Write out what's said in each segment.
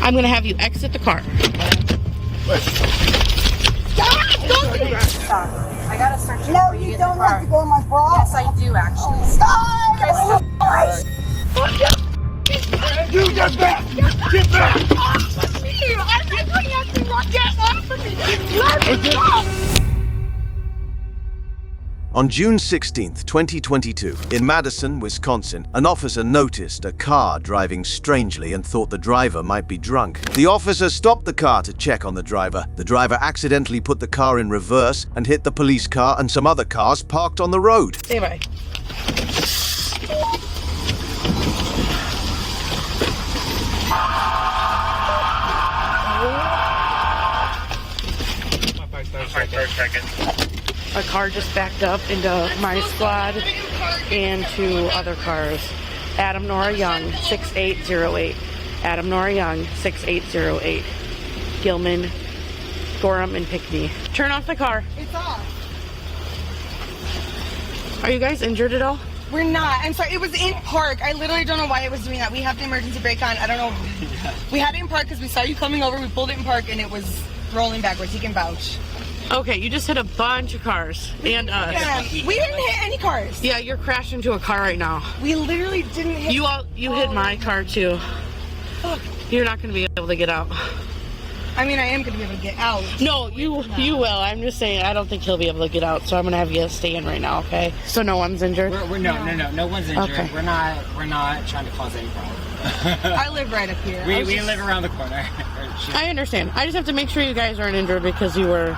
I'm gonna have you exit the car. I gotta search. No, you don't have to go in my bra. Yes, I do actually. Stop! You get back! Get back! Off me! I'm not doing anything wrong. Get off of me! Let me go! On June 16th, 2022, in Madison, Wisconsin, an officer noticed a car driving strangely and thought the driver might be drunk. The officer stopped the car to check on the driver. The driver accidentally put the car in reverse and hit the police car and some other cars parked on the road. Say bye. A car just backed up into my squad and two other cars. Adam Nora Young, 6808. Adam Nora Young, 6808. Gilman, Gorham, and Pickney. Turn off the car. It's off. Are you guys injured at all? We're not. I'm sorry. It was in park. I literally don't know why it was doing that. We have the emergency brake on. I don't know. We had it in park because we saw you coming over. We pulled it in park and it was rolling backwards. He can vouch. Okay, you just hit a bunch of cars and us. Yeah, we didn't hit any cars. Yeah, you're crashed into a car right now. We literally didn't hit. You hit my car too. Fuck. You're not going to be able to get out. I mean, I am going to be able to get out. No, you will. I'm just saying, I don't think he'll be able to get out, so I'm going to have you stay in right now, okay? So no one's injured? No one's injured. Okay. We're not trying to cause any problem. I live right up here. We live around the corner. I understand. I just have to make sure you guys aren't injured because you were...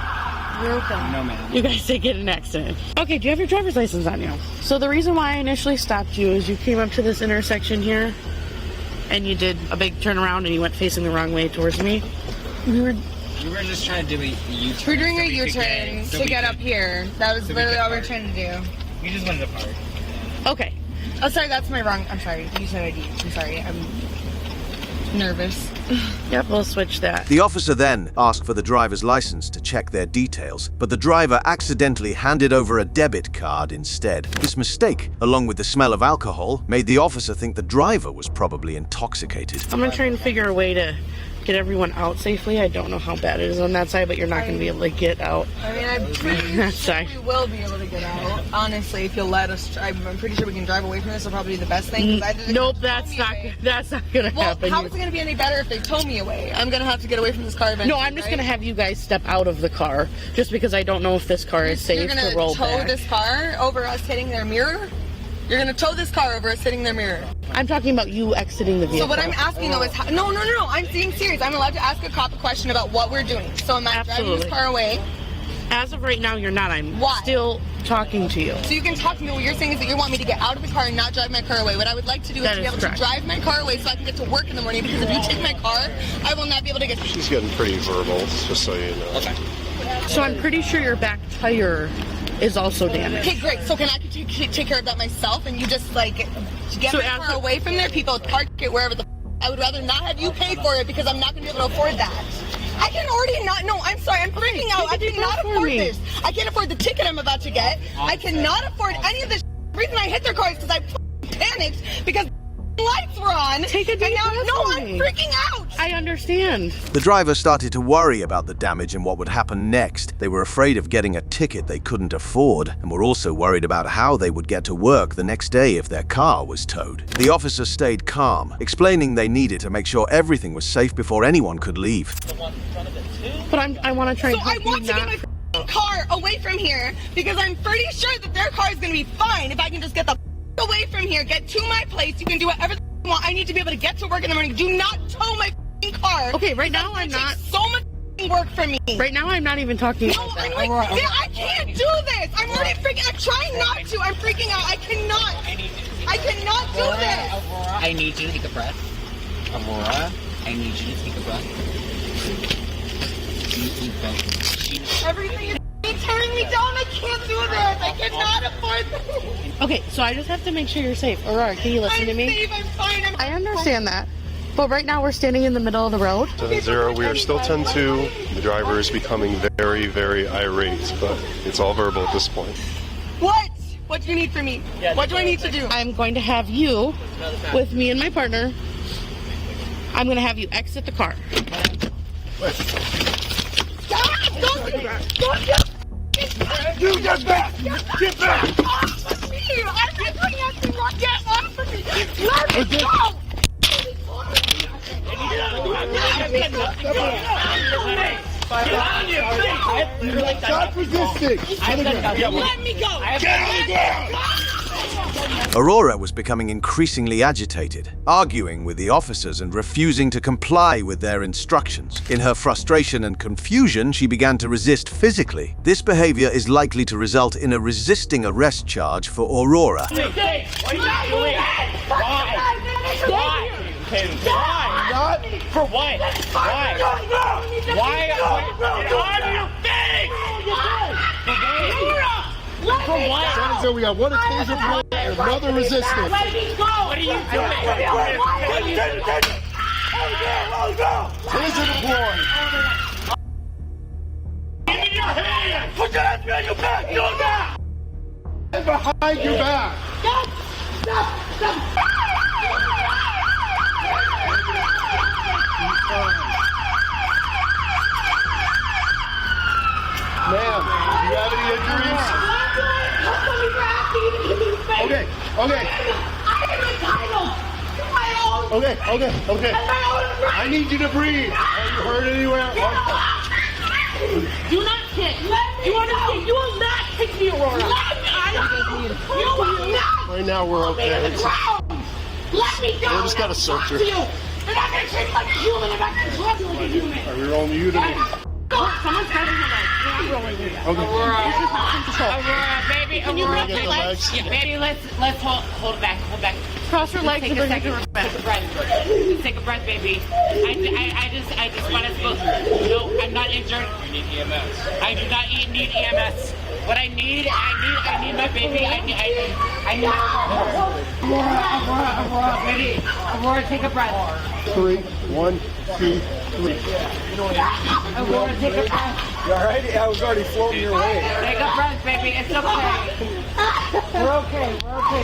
No, ma'am. You guys did get in an accident. Okay, do you have your driver's license on you? So the reason why I initially stopped you is you came up to this intersection here and you did a big turnaround and you went facing the wrong way towards me. We were just trying to do a U-turn. We're doing a U-turn to get up here. That was literally all we were trying to do. We just wanted to park. Okay. Oh, sorry, that's my wrong. I'm sorry. You said ID. I'm sorry. I'm nervous. Yep, we'll switch that. The officer then asked for the driver's license to check their details, but the driver accidentally handed over a debit card instead. This mistake, along with the smell of alcohol, made the officer think the driver was probably intoxicated. I'm going to try and figure a way to get everyone out safely. I don't know how bad it is on that side, but you're not going to be able to get out. I mean, I'm pretty sure we will be able to get out. Honestly, if you'll let us try, I'm pretty sure we can drive away from this. Will probably be the best thing. Nope, that's not going to happen. How is it going to be any better if they tow me away? I'm going to have to get away from this car eventually. No, I'm just going to have you guys step out of the car, just because I don't know if this car is safe to roll back. You're going to tow this car over us hitting their mirror? You're going to tow this car over us hitting their mirror? I'm talking about you exiting the vehicle. So what I'm asking though is, no, I'm being serious. I'm allowed to ask a cop a question about what we're doing. So am I driving this car away? As of right now, you're not. I'm Why? still talking to you. So you can talk to me. What you're saying is that you want me to get out of the car and not drive my car away. What I would like to do is to be able to drive my car away so I can get to work in the morning, because if you take my car, I will not be able to get... She's getting pretty verbal, just so you know. Okay. So I'm pretty sure your back tire is also damaged. Okay, great. So can I take care of that myself and you just like get my car away from there? People park it wherever the... I would rather not have you pay for it because I'm not going to be able to afford that. I can already not... No, I'm sorry. I'm freaking out. I cannot afford this. I can't afford the ticket I'm about to get. I cannot afford any of this. The reason I hit their car is because I panicked because lights were on. Take a deep breath. No, I'm freaking out. I understand. The driver started to worry about the damage and what would happen next. They were afraid of getting a ticket they couldn't afford, and were also worried about how they would get to work the next day if their car was towed. The officer stayed calm, explaining they needed to make sure everything was safe before anyone could leave. But I want to try and I want to get my car away from here because I'm pretty sure that their car is going to be fine if I can just get the away from here, get to my place. You can do whatever you want. I need to be able to get to work in the morning. Do not tow my car. Okay, right now I'm not. So much work for me. Right now I'm not even talking about that. I can't do this. I'm already freaking. I'm trying not to. I'm freaking out. I cannot do this. I need you to take a breath. Aurora, I need you to take a breath. Everything is tearing me down. I can't do this. I cannot afford this. Okay, so I just have to make sure you're safe. Aurora, can you listen to me? I'm safe. I'm fine. I understand that. But right now we're standing in the middle of the road. 7-0, we are still 10-2. The driver is becoming very, very irate, but it's all verbal at this point. What? What do you need from me? What do I need to do? I'm going to have you with me and my partner. I'm going to have you exit the car. You get back! Get back! Off of me! I'm doing nothing wrong! Get off of me! Let me go! Stop resisting! Let me go! Get on the ground! Aurora was becoming increasingly agitated, arguing with the officers and refusing to comply with their instructions. In her frustration and confusion, she began to resist physically. This behavior is likely to result in a resisting arrest charge for Aurora. What are you doing? Why? Not for what? Why? Why? Get out of your face! For what? So we got one occasion point and another resistance. Let me go! What are you doing? Taser deployed. Give me your hand! Put your hands behind your back! Go now! Behind your back. Stop! Ma'am, do you have any injuries? Okay. I need you to breathe. Are you hurt anywhere? Do not kick! You understand? You will not kick me, Aurora! You will not! Right now we're okay. Let me go! We're just gonna search her. You're not gonna treat me like a human! I'm not gonna trust you like a human! We're rolling you to me. Someone's cutting her leg. We're not rolling you. Okay. Aurora, baby, Can you Aurora, lift baby. your legs? Yeah, baby, let's hold it back, hold back. Cross your legs Take and a bring it to second, respect. take a breath. Just take a breath, baby. I just want us both. No, I'm not injured. You need EMS. I do not need EMS. What I need my baby. I need my Aurora, baby. Aurora, take a breath. 3, 1, 2, 3. Aurora, take a breath. You alright? I was already floating your way. Take a breath, baby. It's okay. We're okay,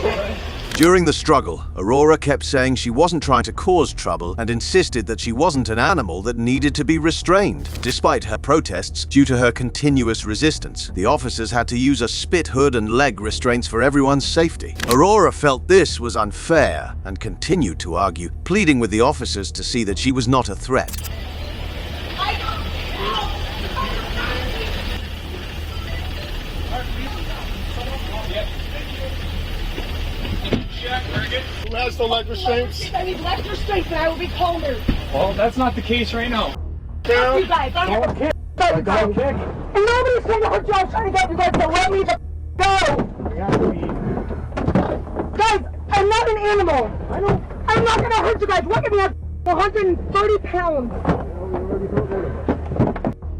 baby. During the struggle, Aurora kept saying she wasn't trying to cause trouble and insisted that she wasn't an animal that needed to be restrained. Despite her protests, due to her continuous resistance, the officers had to use a spit hood and leg restraints for everyone's safety. Aurora felt this was unfair and continued to argue, pleading with the officers to see that she was not a threat. Who has the leg restraints? I need leg restraints and I will be calmer. Well, that's not the case right now. Down. You guys, Don't kick. Don't kick. and nobody's trying to hurt you. I'm trying to get you guys to let me the go. Guys, I'm not an animal. I'm not gonna hurt you guys. Look at me. I'm 130 pounds.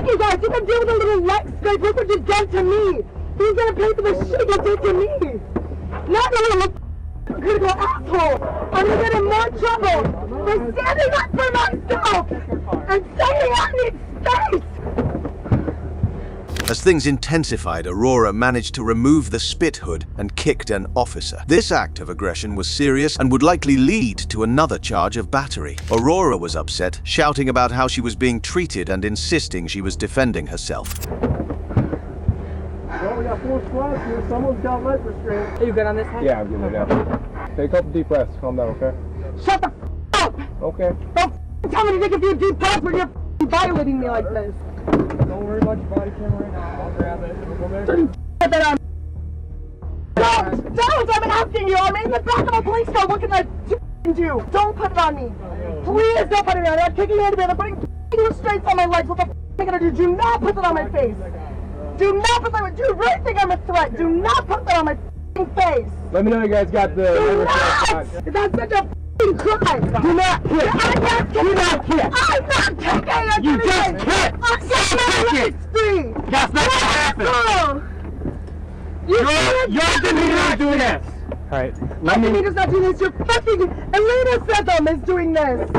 You guys, you can deal with a little leg scrape. Look what you've done to me. Who's gonna pay for the shit you did to me? Not a little critical asshole. I'm gonna get in more trouble for standing up for myself and saying I need space. As things intensified, Aurora managed to remove the spit hood and kicked an officer. This act of aggression was serious and would likely lead to another charge of battery. Aurora was upset, shouting about how she was being treated and insisting she was defending herself. Well, we got 4 squads here. Someone's got leg restraints. Are you good on this one? Yeah, I'm good now. Take a couple deep breaths. Calm down, okay? Shut the up! Okay. Don't tell me to take a few deep breaths when you're violating me like this. Don't worry about your body camera right now. I'll grab it. We'll go there. Put that on. Don't! I'm asking you. I'm in the back of a police car looking like you. Don't put it on me. Please don't put it on me. I'm kicking you into me. I'm putting restraints on my legs. What the am I gonna do? Do not put that on my face. Do not put that on. Do you really think I'm a threat? Do not put that on my face. Let me know you guys got the Do restraints not! on. That's such a crime. Do not kick. I'm not kicking. Do not kick. I'm not kicking. You just kicked. I'm getting my That's not what happened. You're the doing this. Alright, let me... Anita's not doing this. You're fucking... Elena Setham is doing this.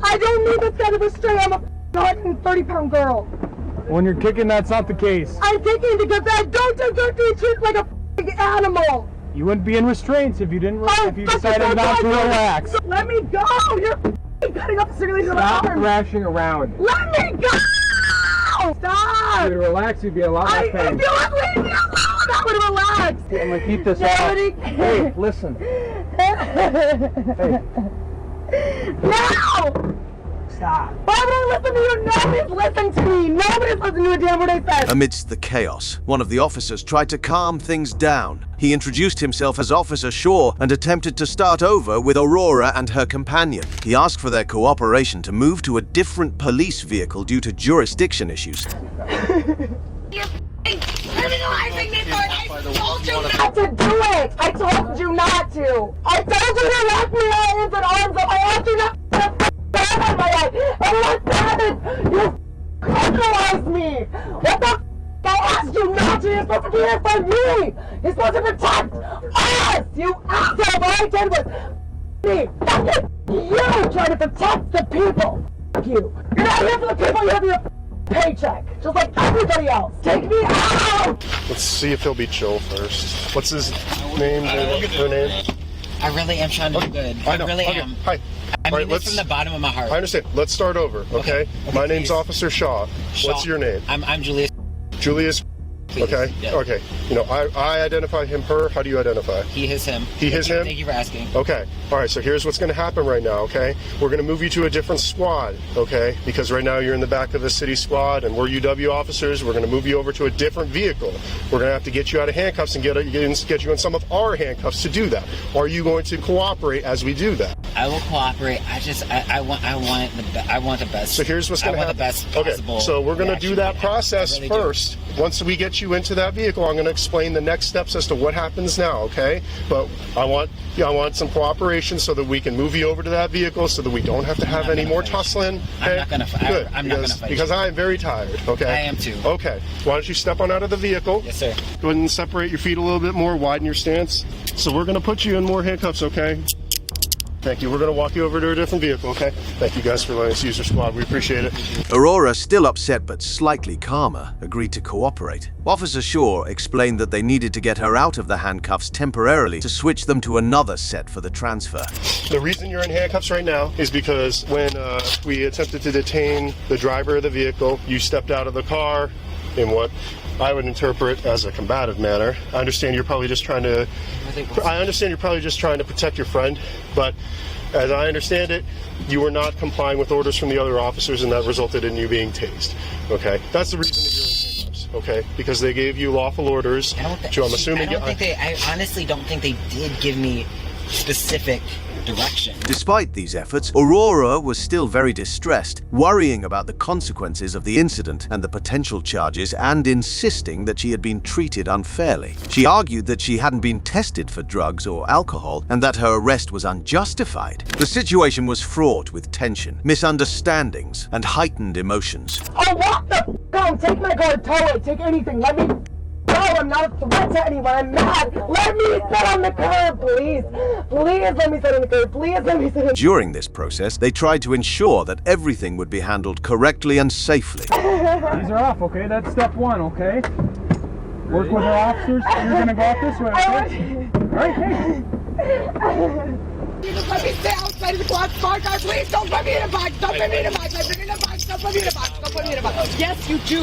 I don't need this kind of restraint. I'm a 130-pound girl. When you're kicking, that's not the case. I'm kicking because I don't deserve to be treated like a f***ing animal. You wouldn't be in restraints if you didn't. If you decided not to relax. Let me go. You're cutting up the circulation of my Stop arm. thrashing around. Let me go! Stop! If you would relax, you'd be a lot less If pain. you would leave me alone, I would relax. I'm gonna keep this Nobody- off. Hey, listen. Hey. No! Stop. Why would I listen to you? Nobody's listening to me. Nobody's listening to a damn word I said. Amidst the chaos, one of the officers tried to calm things down. He introduced himself as Officer Shaw and attempted to start over with Aurora and her companion. He asked for their cooperation to move to a different police vehicle due to jurisdiction issues. You're criminalizing me for it. I told you Not to do it. I told you not to. I told you to lock me hands and arms up. I asked you not to stand on my head. And what happened? You criminalized me. What the I asked you not to. You're supposed to be here for me. You're supposed to protect us. You asshole. All I did was me. Fuck you trying to protect the people. Fuck you. You're not here for the people. You're here for your paycheck. Just like everybody else. Take me out. Let's see if he'll be chill first. What's his name? Her name? I really am trying to do good. I know. really Okay. am. Hi. I All mean right, this from the bottom of my heart. I understand. Let's start over, okay? My name's please. Officer Shaw. What's Shaw. your name? I'm Julius. Julius. Please. Okay. Yeah. Okay. You know, I identify him, her. How do you identify? He, his, him. He, his, him? Thank you for asking. Okay. All right. So here's what's going to happen right now, okay? We're going to move you to a different squad, okay? Because right now you're in the back of the city squad and we're UW officers. We're going to move you over to a different vehicle. We're going to have to get you out of handcuffs and get you in some of our handcuffs to do that. Are you going to cooperate as we do that? I will cooperate. I want the best. So here's what's going to happen. I want the best Okay. possible. So we're going to do that reaction. process I really do. first. Once we get you into that vehicle, I'm going to explain the next steps as to what happens now, okay? But I want some cooperation so that we can move you over to that vehial so that we don't have to have any more tussling. Okay? I'm not gonna fight. Good. I'm not gonna fight because you. I am very tired, okay? I am too. Okay. Why don't you step on out of the vehicle? Yes, sir. Go ahead and separate your feet a little bit more, widen your stance. So we're going to put you in more handcuffs, okay? Thank you. We're going to walk you over to a different vehicle, okay? Thank you guys for letting us use your squad. We appreciate it. Aurora, still upset but slightly calmer, agreed to cooperate. Officer Shaw explained that they needed to get her out of the handcuffs temporarily to switch them to another set for the transfer. The reason you're in handcuffs right now is because when we attempted to detain the driver of the vehicle, you stepped out of the car in what I would interpret as a combative manner. I understand you're probably just trying to protect your friend, but as I understand it, you were not complying with orders from the other officers, and that resulted in you being tased. Okay, that's the reason that you're in handcuffs. Okay, because they gave you lawful orders. I honestly don't think they did give me specific direction. Despite these efforts, Aurora was still very distressed, worrying about the consequences of the incident and the potential charges, and insisting that she had been treated unfairly. She argued that she hadn't been tested for drugs or alcohol, and that her arrest was unjustified. The situation was fraught with tension, misunderstandings, and heightened emotions. Oh, what the f***? Take my car, tow it, take anything. Let me go. I'm not a threat to anyone. I'm mad. Let me sit on the curb, please. Please let me sit on the curb. Please let me sit on. During this process, they tried to ensure that everything would be handled correctly and safely. These are off, okay? That's step one, okay? Work with our officers. You're gonna go off this way, okay? Alright, hey. Just let me stay outside of the clock car. Please don't put me in a box. Don't put me in a box. I'm in a box. Don't put me in a box. Don't put me in a box. Yes, you do.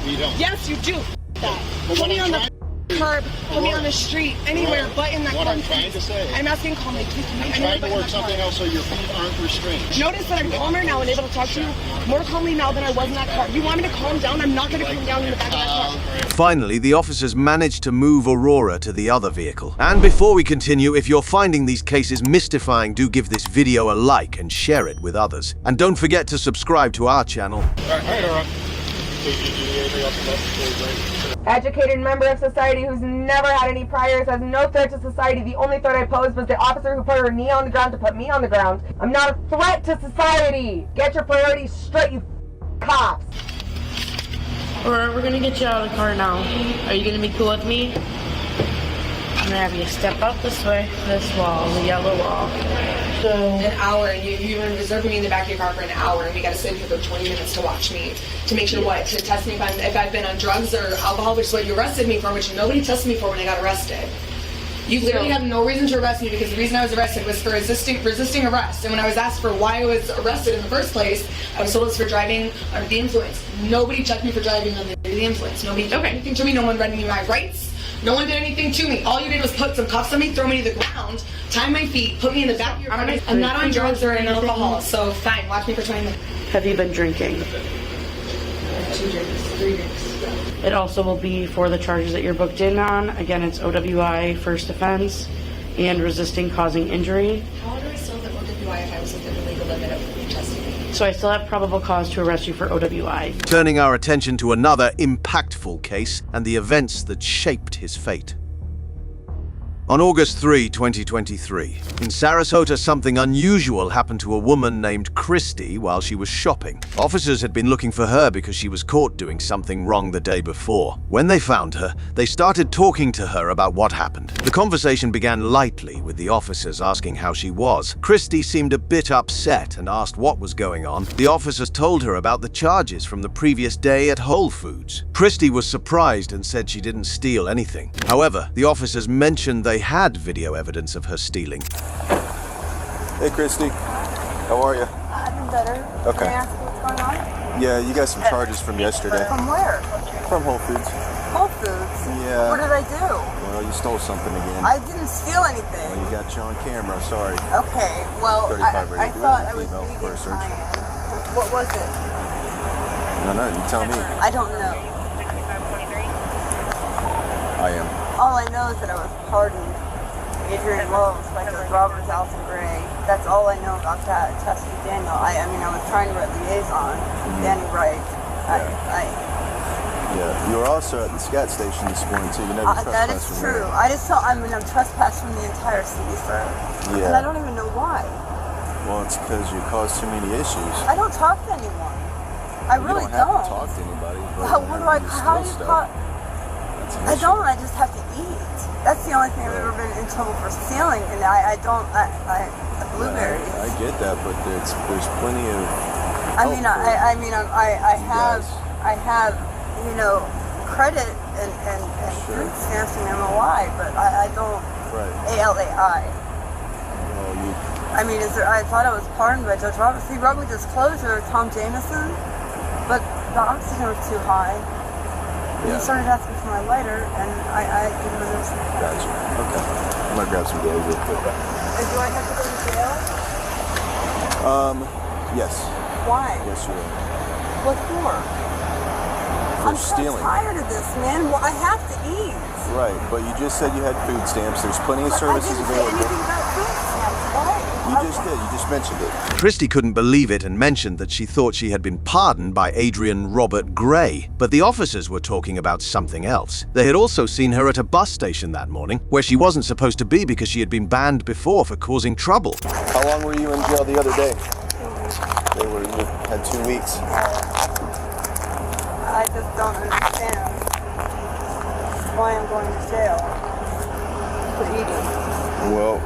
You don't. Yes, you do. Put me on the curb. Put me on the street. Anywhere but in that car. What I'm trying to say. I'm asking calmly. Please put me I'm anywhere trying but to in work that something car. else so your feet aren't restrained. Notice that I'm calmer now and able to talk to you more calmly now than I was in that car. You want me to calm down? I'm not going to calm down in the back of that car. Finally, the officers managed to move Aurora to the other vehicle. And before we continue, if you're finding these cases mystifying, do give this video a like and share it with others. And don't forget to subscribe to our channel. All right. Educated member of society who's never had any priors, has no threat to society. The only threat I posed was the officer who put her knee on the ground to put me on the ground. I'm not a threat to society. Get your priorities straight, you cops. We're gonna get you out of the car now. Are you gonna be cool with me? I'm gonna have you step up this way, this wall, the yellow wall. So An hour, and you've been reserving me in the back of your car for an hour, and we got to sit here for 20 minutes to watch me, to make sure what? To test me if I've been on drugs or alcohol, which is what you arrested me for, which nobody tested me for when I got arrested. You literally have no reason to arrest me because the reason I was arrested was for resisting arrest. And when I was asked for why I was arrested in the first place, I was told it's for driving under the influence. Nobody checked me for driving under the influence. Nobody did anything to me. No one read me my rights. No one did anything to me. All you did was put some cuffs on me, throw me to the ground, tie my feet, put me in the back of your car. I'm not on drugs or in alcohol, so fine, watch me for 20 minutes. Have you been drinking? 2 drinks, 3 drinks. It also will be for the charges that you're booked in on. Again, it's OWI first offense and resisting causing injury. How do I still have OWI if I was within the legal limit of custody? So I still have probable cause to arrest you for OWI. Turning our attention to another impactful case and the events that shaped his fate. On August 3, 2023, in Sarasota, something unusual happened to a woman named Christy while she was shopping. Officers had been looking for her because she was caught doing something wrong the day before. When they found her, they started talking to her about what happened. The conversation began lightly, with the officers asking how she was. Christy seemed a bit upset and asked what was going on. The officers told her about the charges from the previous day at Whole Foods. Christy was surprised and said she didn't steal anything. However, the officers mentioned they had video evidence of her stealing. Hey, Christy. How are you? I've been better. Okay. Can I ask you what's going on? Yeah, you got some charges from yesterday. From where? From Whole Foods. Whole Foods? Yeah. What did I do? Well, you stole something again. I didn't steal anything. Well, you got you on camera, sorry. Okay, well, 35 I thought I was female leaving for a search. What was it? No, you tell me. I don't know. I am. All I know is that I was pardoned. Adrian Lowe's, like the Roberts, Alison Gray. That's all I know about that test with Daniel. I mean, I was trying to write liaison. Danny Wright. Yeah, you were also at the scat station this morning too. You never trespassed. That is true. I just saw. I'm trespassed from the entire city, sir. Yeah. And I don't even know why. Well, it's because you caused too many issues. I don't talk to anyone. I really don't. Have to talk to anybody. But how do you talk? I don't. I just have to eat. That's the only thing I've ever been in trouble for stealing, and I blueberries. I get that, but there's plenty of. I have, you know, credit and food stamps and MOI, but I don't. Right. ALAI. Well, I mean, I thought I was pardoned by Judge Roberts. He wrote me disclosure, Tom Jameson, but the oxygen was too high. Yeah. He started asking for my lighter, and I didn't understand. Gotcha. Okay. I'm gonna grab some days real quick. Do I have to go to jail? Yes. Why? Yes, you will. What for? I'm stealing. so tired of this, man. Well, I have to eat. Right, but you just said you had food stamps. There's plenty of services available. I didn't say anything about food stamps. Why? You just did. You just mentioned it. Christy couldn't believe it and mentioned that she thought she had been pardoned by Adrian Robert Gray, but the officers were talking about something else. They had also seen her at a bus station that morning, where she wasn't supposed to be because she had been banned before for causing trouble. How long were you in jail the other day? You had 2 weeks. I just don't understand why I'm going to jail for eating. Well,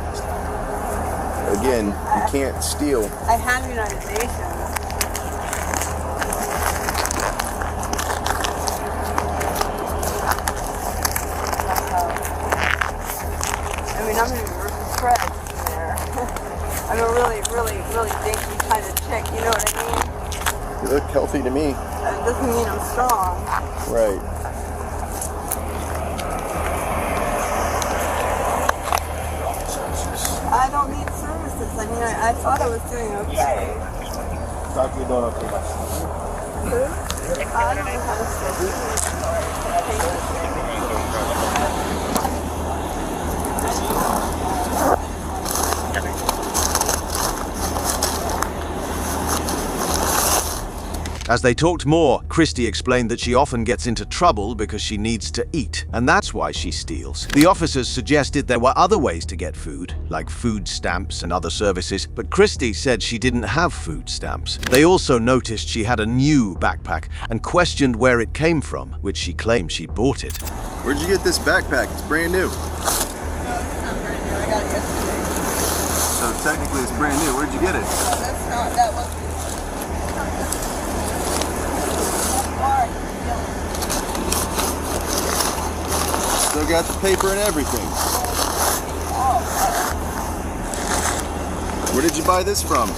again, you can't steal. I had United Nations. I mean, I'm in Fred in there. I'm a really, really, really dinky kind of chick, you know what I mean? You look healthy to me. It doesn't mean I'm strong. Right. I don't need services. I mean, I thought I was doing okay. Who? I don't know how to As they talked more, Christy explained that she often gets into trouble because she needs to eat, and that's why she steals. The officers suggested there were other ways to get food, like food stamps and other services, but Christy said she didn't have food stamps. They also noticed she had a new backpack and questioned where it came from, which she claimed she bought it. Where'd you get this backpack? It's brand new. No, it's not brand new. I got it yesterday. So technically it's brand new. Where'd you get it? No, that's not. That wasn't. Still got the paper and everything. Where did you buy this from?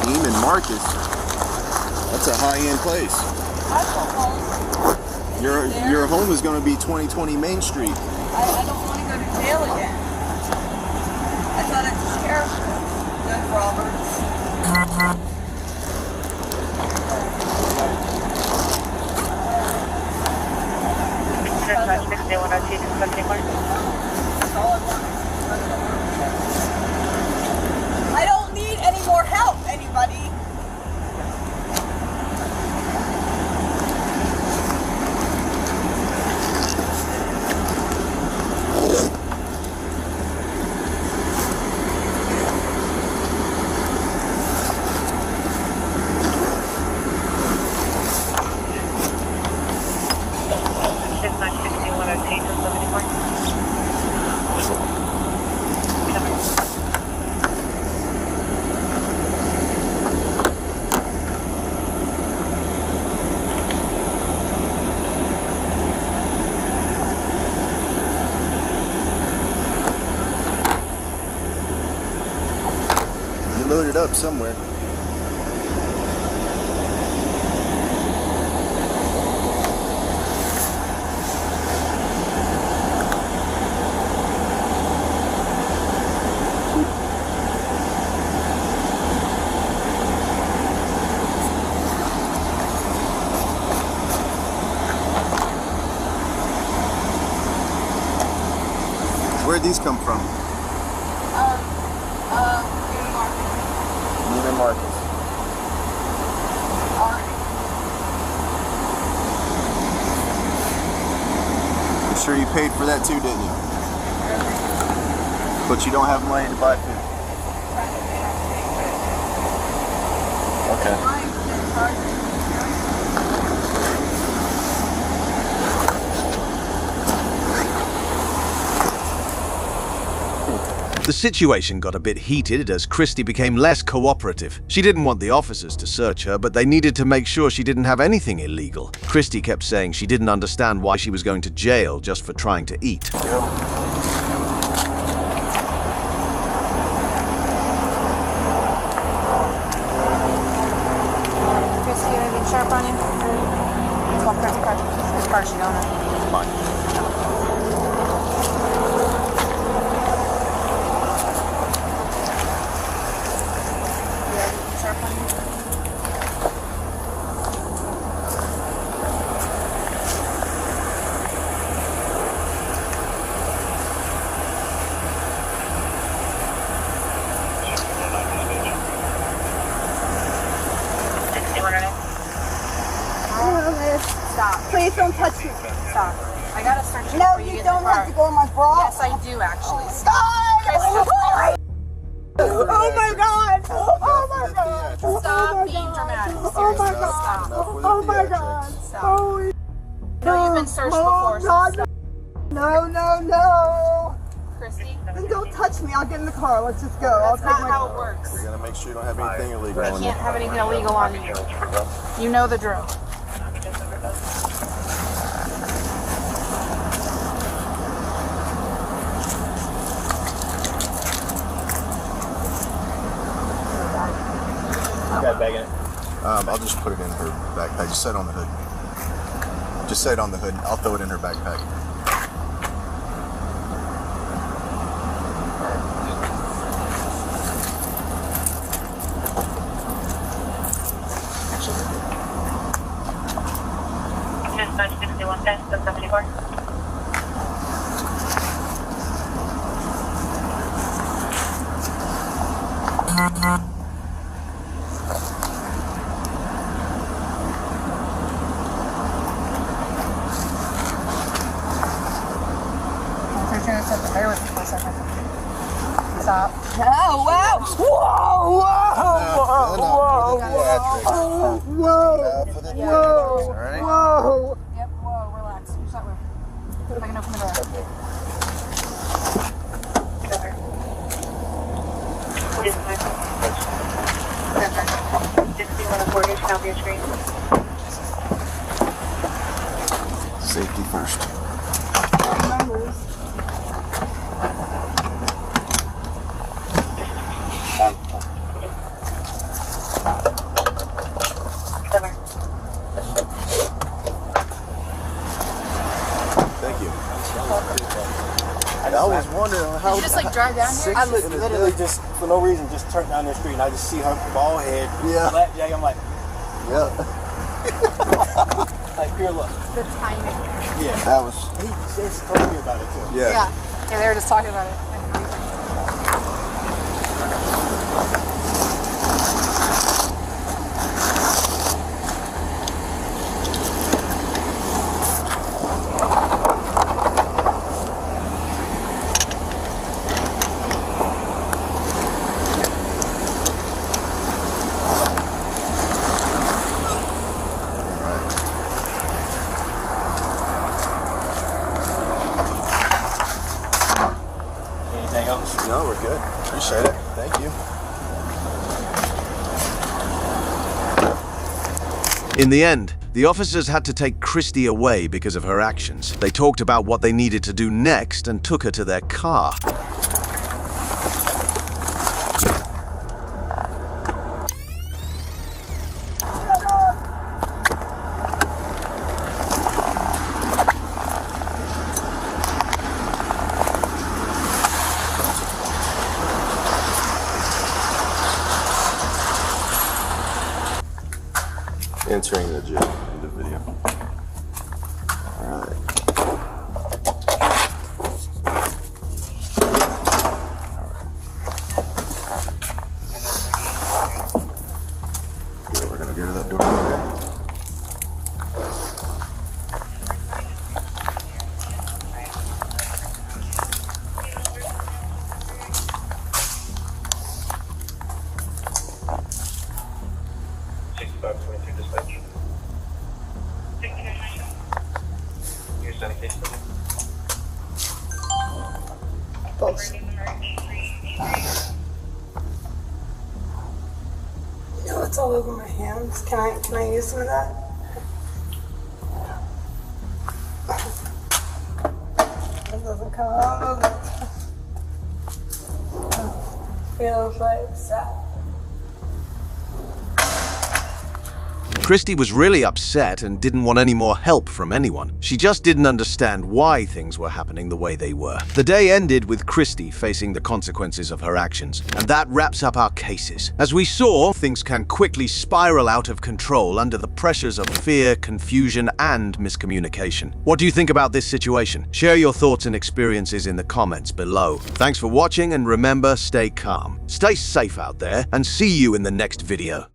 Neiman Marcus. That's a high-end place. Your home is going to be 2020 Main Street. I don't want to go to jail again. I thought it was character. Judge Roberts. I don't need any more help, anybody. Loaded up somewhere. Where'd these come from? Neiman Marcus. I'm sure you paid for that too, didn't you? But you don't have money to buy food. Okay. The situation got a bit heated as Christy became less cooperative. She didn't want the officers to search her, but they needed to make sure she didn't have anything illegal. Christy kept saying she didn't understand why she was going to jail just for trying to eat. Christy, anything sharp on you? Walk around the car. This car's your owner. Fine. Stop. Please don't touch me. Stop. I gotta search you. No, you don't have to go in my bra. Yes, I do actually. Stop! Oh my god! Oh my god! Stop being dramatic. Oh my god! Oh my god! Stop. No, you've been searched before. No. Christy? Then don't touch me. I'll get in the car. Let's just go. That's not how it works. We're gonna make sure you don't have anything illegal I on you. can't have anything illegal on you. You know the drill. Got a bag in it? I'll just put it in her backpack. Just set it on the hood. Just set it on the hood. I'll throw it in her backpack. Bear with me for a second. Stop. Oh, wow! Whoa! Whoa! Yep, whoa, relax. Use that room. If I can open the door. Safety first. wondering how. Did you just like drive down here? I literally just for no reason just turned down the street and I just see her bald head, black jacket. I'm like, yeah. Like pure luck. The timing. Yeah, that was. He just told me about it too. Yeah. Yeah, they were just talking about it. Anything else? No, we're good. Appreciate it. Thank you. In the end, the officers had to take Christy away because of her actions. They talked about what they needed to do next and took her to their car. Entering the gym in the video. Alright. Good, we're gonna go to that door over there. Post. No, it's all over my hands. Can I use some of that? It doesn't come out. Feels like sad. Christy was really upset and didn't want any more help from anyone. She just didn't understand why things were happening the way they were. The day ended with Christy facing the consequences of her actions, and that wraps up our cases. As we saw, things can quickly spiral out of control under the pressures of fear, confusion, and miscommunication. What do you think about this situation? Share your thoughts and experiences in the comments below. Thanks for watching, and remember, stay calm. Stay safe out there, and see you in the next video.